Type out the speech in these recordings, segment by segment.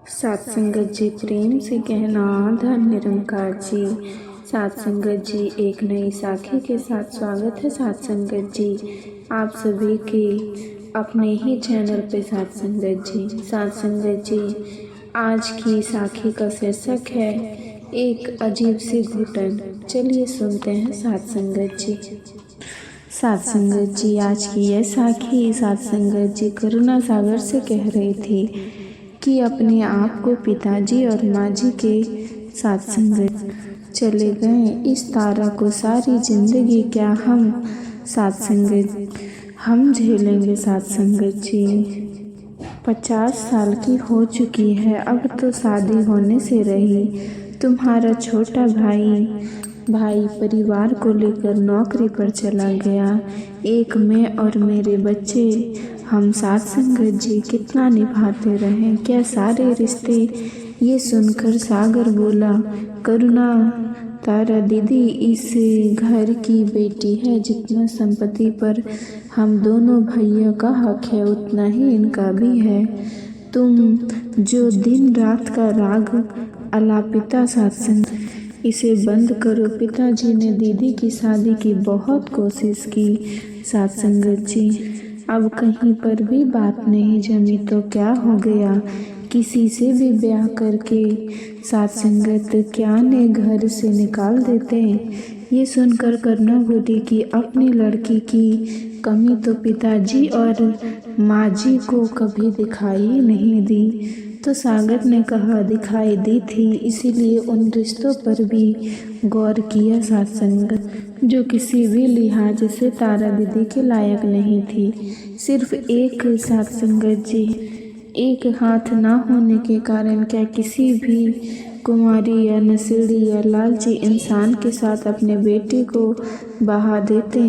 सात संगत जी प्रेम से कहना धन निरंकार जी। सात संगत जी एक नई साखी के साथ स्वागत है। सात संगत जी आप सभी के अपने ही चैनल पे सात संगत जी। सात संगत जी आज की साखी का शीर्षक है एक अजीब सी घुटन। चलिए सुनते हैं सात संगत जी। सात संगत जी आज की यह साखी सात संगत जी करुणा सागर से कह रही थी कि अपने आप को पिताजी और माँ जी के साथ संगत चले गए। इस तारा को सारी जिंदगी क्या हम साथ संगत हम झेलेंगे। साथ संगत जी 50 साल की हो चुकी है, अब तो शादी होने से रही। तुम्हारा छोटा भाई परिवार को लेकर नौकरी पर चला गया। एक मैं और मेरे बच्चे हम साथ संगत जी कितना निभाते रहे, क्या सारे रिश्ते। ये सुनकर सागर बोला, करुणा तारा दीदी इस घर की बेटी है। जितना संपत्ति पर हम दोनों भैया का हक है उतना ही इनका भी है। तुम जो दिन रात का राग अलापिता सत्संग इसे बंद करो। पिताजी ने दीदी की शादी की बहुत कोशिश की। सात संगत जी अब कहीं पर भी बात नहीं जमी तो क्या हो गया, किसी से भी ब्याह करके सात संगत क्या ने घर से निकाल देते। ये सुनकर करुणा बोली कि अपनी लड़की की कमी तो पिताजी और माँ जी को कभी दिखाई नहीं दी। तो सागर ने कहा दिखाई दी थी, इसीलिए उन रिश्तों पर भी गौर किया। सात संगत जो किसी भी लिहाज से तारा दीदी के लायक नहीं थी। सिर्फ एक सात संगत जी एक हाथ ना होने के कारण क्या किसी भी कुंवारी या नसीड़ी या लालची इंसान के साथ अपने बेटे को बहा देते।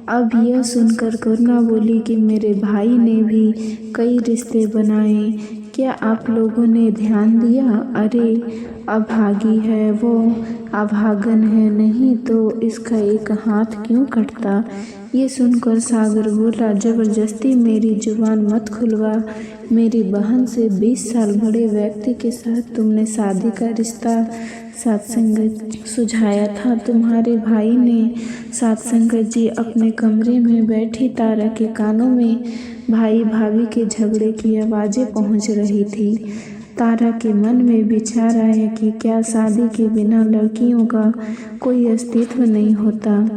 अब यह सुनकर करुणा बोली कि मेरे भाई ने भी कई रिश्ते बनाए, क्या आप लोगों ने ध्यान दिया? अरे अभागी है वो, अभागन है, नहीं तो इसका एक हाथ क्यों कटता। ये सुनकर सागर बोला, जबरदस्ती मेरी जुबान मत खुलवा। मेरी बहन से 20 साल बड़े व्यक्ति के साथ तुमने शादी का रिश्ता सात संगत सुझाया था। तुम्हारे भाई ने सात संगत जी अपने कमरे में बैठी तारा के कानों में भाई भाभी के झगड़े की आवाज़ें पहुंच रही थी। तारा के मन में विचार आया कि क्या शादी के बिना लड़कियों का कोई अस्तित्व नहीं होता।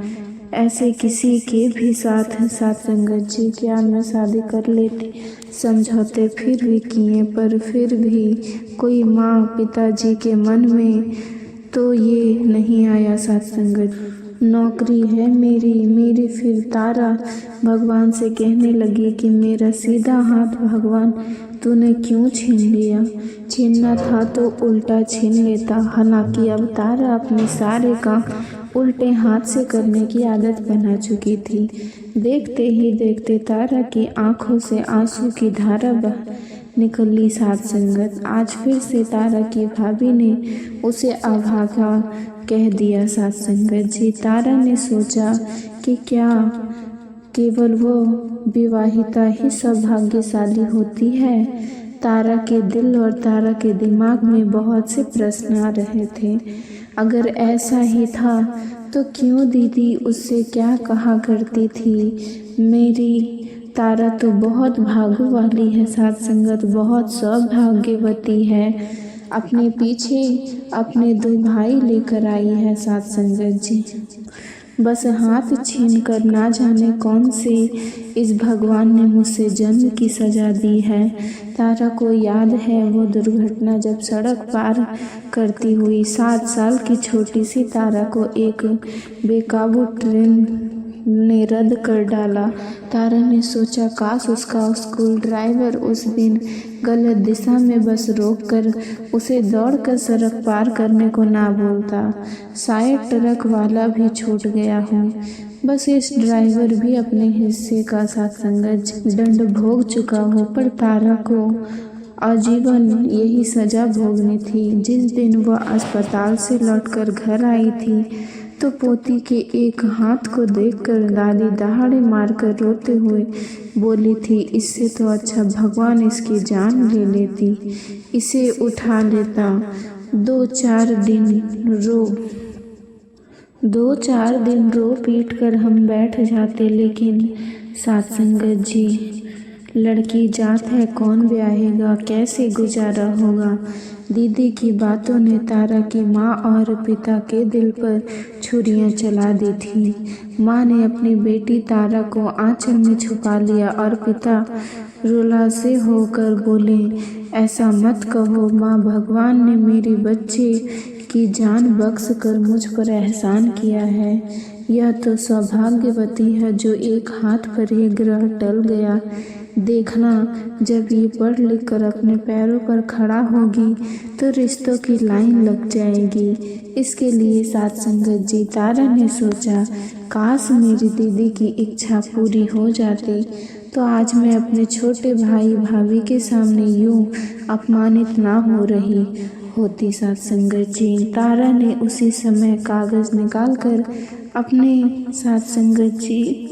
ऐसे किसी के भी साथ सात संगत जी क्या मैं शादी कर लेती। समझौते फिर भी किए पर फिर भी कोई माँ पिताजी के मन में तो ये नहीं आया। सात संगत नौकरी है मेरी। फिर तारा भगवान से कहने लगी कि मेरा सीधा हाथ भगवान तूने क्यों छीन लिया। छीनना था तो उल्टा छीन लेता। हालांकि अब तारा अपने सारे काम उल्टे हाथ से करने की आदत बना चुकी थी। देखते ही देखते तारा की आंखों से आंसू की धारा बह निकली। सात संगत आज फिर से तारा की भाभी ने उसे अभागा कह दिया। सात संगत जी तारा ने सोचा कि क्या केवल वो विवाहिता ही सौभाग्यशाली होती है। तारा के दिल और तारा के दिमाग में बहुत से प्रश्न आ रहे थे। अगर ऐसा ही था तो क्यों दीदी उससे क्या कहा करती थी, मेरी तारा तो बहुत भाग्य वाली है। सात संगत बहुत सौभाग्यवती है, अपने पीछे अपने 2 भाई लेकर आई है। सात संगत जी बस हाथ छीन कर ना जाने कौन से इस भगवान ने मुझसे जन्म की सजा दी है। तारा को याद है वो दुर्घटना जब सड़क पार करती हुई 7 साल की छोटी सी तारा को एक बेकाबू ट्रेन ने रद्द कर डाला। तारा ने सोचा काश उसका स्कूल ड्राइवर उस दिन गलत दिशा में बस रोककर उसे दौड़कर सड़क पार करने को ना बोलता। शायद ट्रक वाला भी छूट गया हो। बस इस ड्राइवर भी अपने हिस्से का सात संगत दंड भोग चुका हो, पर तारा को आजीवन यही सजा भोगनी थी। जिस दिन वह अस्पताल से लौटकर घर आई थी तो पोती के एक हाथ को देखकर दादी दहाड़े मारकर रोते हुए बोली थी, इससे तो अच्छा भगवान इसकी जान ले लेती, इसे उठा लेता। 2-4 दिन रो पीट कर हम बैठ जाते, लेकिन साथ संगत जी, लड़की जात है, कौन ब्याहेगा, कैसे गुजारा होगा। दीदी की बातों ने तारा की माँ और पिता के दिल पर छुरियां चला दी थी। माँ ने अपनी बेटी तारा को आंचल में छुपा लिया और पिता रुलासे होकर बोले, ऐसा मत कहो माँ, भगवान ने मेरी बच्चे की जान बख्श कर मुझ पर एहसान किया है। यह तो सौभाग्यवती है जो एक हाथ पर ही ग्रह टल गया। देखना, जब ये पढ़ लिख कर अपने पैरों पर खड़ा होगी तो रिश्तों की लाइन लग जाएगी। इसके लिए साथ संगत जी, तारा ने सोचा, काश मेरी दीदी की इच्छा पूरी हो जाती तो आज मैं अपने छोटे भाई भाभी के सामने यूं अपमानित ना हो रही होती। साथ संगत जी, तारा ने उसी समय कागज निकालकर अपने साथ संगत जी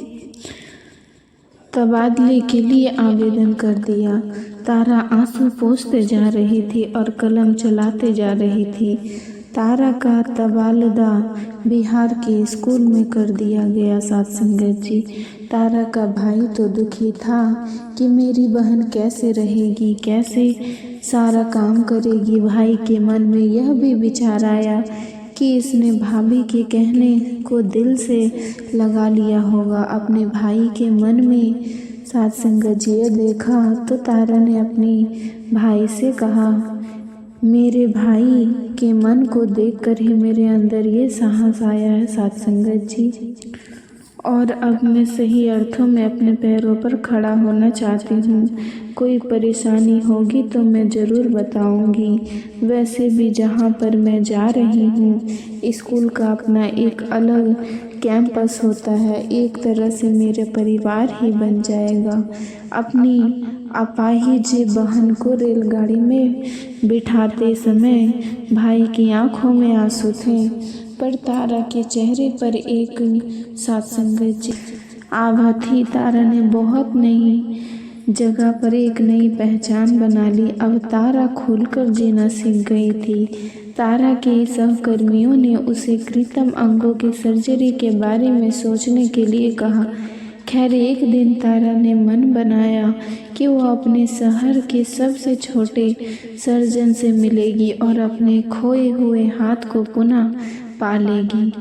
तबादले के लिए आवेदन कर दिया। तारा आंसू पोंछते जा रही थी और कलम चलाते जा रही थी। तारा का तबादला बिहार के स्कूल में कर दिया गया। साथ संगत जी, तारा का भाई तो दुखी था कि मेरी बहन कैसे रहेगी, कैसे सारा काम करेगी। भाई के मन में यह भी विचार आया कि इसने भाभी के कहने को दिल से लगा लिया होगा अपने भाई के मन में। साथ संगत जी, देखा तो तारा ने अपनी भाई से कहा, मेरे भाई के मन को देखकर ही मेरे अंदर ये साहस आया है साथ संगत जी, और अब मैं सही अर्थों में अपने पैरों पर खड़ा होना चाहती हूँ। कोई परेशानी होगी तो मैं ज़रूर बताऊँगी। वैसे भी जहाँ पर मैं जा रही हूँ, स्कूल का अपना एक अलग कैंपस होता है, एक तरह से मेरे परिवार ही बन जाएगा। अपनी अपाहिज बहन को रेलगाड़ी में बिठाते समय भाई की आंखों में आंसू थे, पर तारा के चेहरे पर एक साथ संगत जी आभा थी। तारा ने बहुत नई जगह पर एक नई पहचान बना ली। अब तारा खुलकर जीना सीख गई थी। तारा के सहकर्मियों ने उसे कृत्रिम अंगों की सर्जरी के बारे में सोचने के लिए कहा। खैर, एक दिन तारा ने मन बनाया कि वो अपने शहर के सबसे छोटे सर्जन से मिलेगी और अपने खोए हुए हाथ को पुनः पालेगी।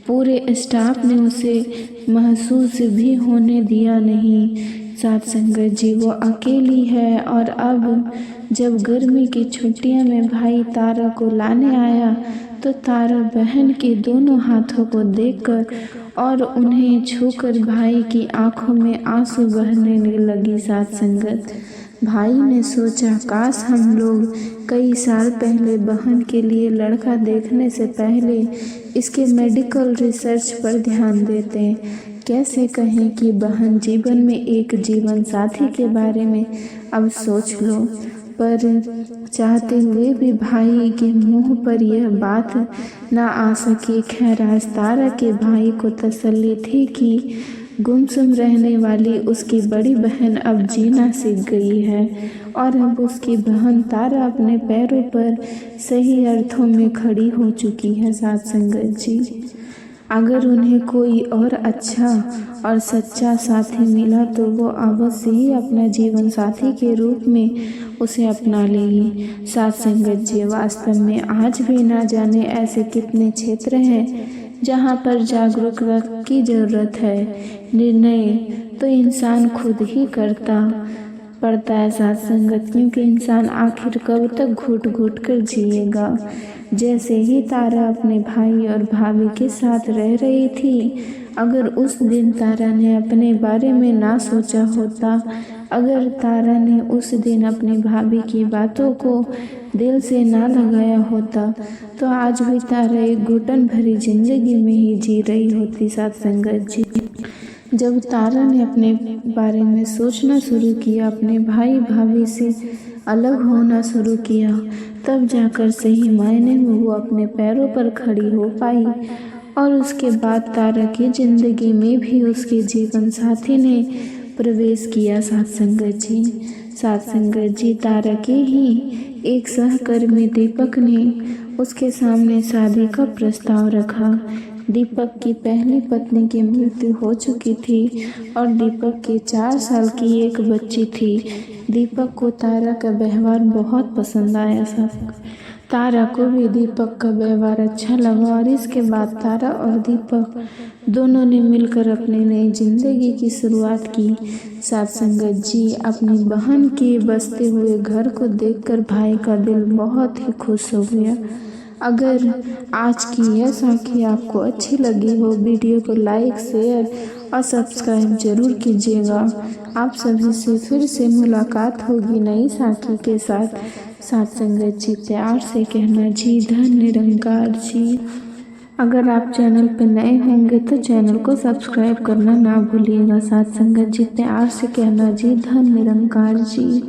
पूरे स्टाफ ने उसे महसूस भी होने दिया नहीं। साथ संगत जी, वो अकेली है और अब जब गर्मी की छुट्टियों में भाई तारा को लाने आया तो तारा बहन के दोनों हाथों को देखकर और उन्हें छूकर भाई की आंखों में आंसू बहने लगी। साथ संगत, भाई ने सोचा, काश हम लोग कई साल पहले बहन के लिए लड़का देखने से पहले इसके मेडिकल रिसर्च पर ध्यान देते। कैसे कहें कि बहन जीवन में एक जीवन साथी के बारे में अब सोच लो, पर चाहते हुए भी भाई के मुंह पर यह बात ना आ सकी। खैर, आज तारा के भाई को तसल्ली थी कि गुमसुम रहने वाली उसकी बड़ी बहन अब जीना सीख गई है और अब उसकी बहन तारा अपने पैरों पर सही अर्थों में खड़ी हो चुकी है। साथ संगत जी, अगर उन्हें कोई और अच्छा और सच्चा साथी मिला तो वो अवश्य ही अपना जीवन साथी के रूप में उसे अपना लेगी। साथ संगत जी, वास्तव में आज भी ना जाने ऐसे कितने क्षेत्र हैं जहाँ पर जागरूकता की ज़रूरत है। निर्णय तो इंसान खुद ही करता पड़ता है। साथ संगत, क्योंकि इंसान आखिर कब तक घुट घुट कर जिएगा। जैसे ही तारा अपने भाई और भाभी के साथ रह रही थी, अगर उस दिन तारा ने अपने बारे में ना सोचा होता, अगर तारा ने उस दिन अपनी भाभी की बातों को दिल से ना लगाया होता, तो आज भी तारा एक घुटन भरी जिंदगी में ही जी रही होती। साथ संगत जी, जब तारा ने अपने बारे में सोचना शुरू किया, अपने भाई भाभी से अलग होना शुरू किया, तब जाकर सही मायने में वो अपने पैरों पर खड़ी हो पाई और उसके बाद तारा की जिंदगी में भी उसके जीवन साथी ने प्रवेश किया। साथ संगत जी, साथ संगत जी, तारा के ही एक सहकर्मी दीपक ने उसके सामने शादी का प्रस्ताव रखा। दीपक की पहली पत्नी की मृत्यु हो चुकी थी और दीपक की 4 साल की एक बच्ची थी। दीपक को तारा का व्यवहार बहुत पसंद आया। तारा को भी दीपक का व्यवहार अच्छा लगा और इसके बाद तारा और दीपक दोनों ने मिलकर अपनी नई जिंदगी की शुरुआत की। साथ संगत जी, अपनी बहन के बसते हुए घर को देखकर भाई का दिल बहुत ही खुश हो गया। अगर आज की यह साखी आपको अच्छी लगी हो, वीडियो को लाइक, शेयर और सब्सक्राइब जरूर कीजिएगा। आप सभी से फिर से मुलाकात होगी नई साखी के साथ। साथ संगत जी, प्यार से कहना जी, धन निरंकार जी। अगर आप चैनल पर नए होंगे तो चैनल को सब्सक्राइब करना ना भूलिएगा। साथ संगत जी, प्यार से कहना जी, धन निरंकार जी।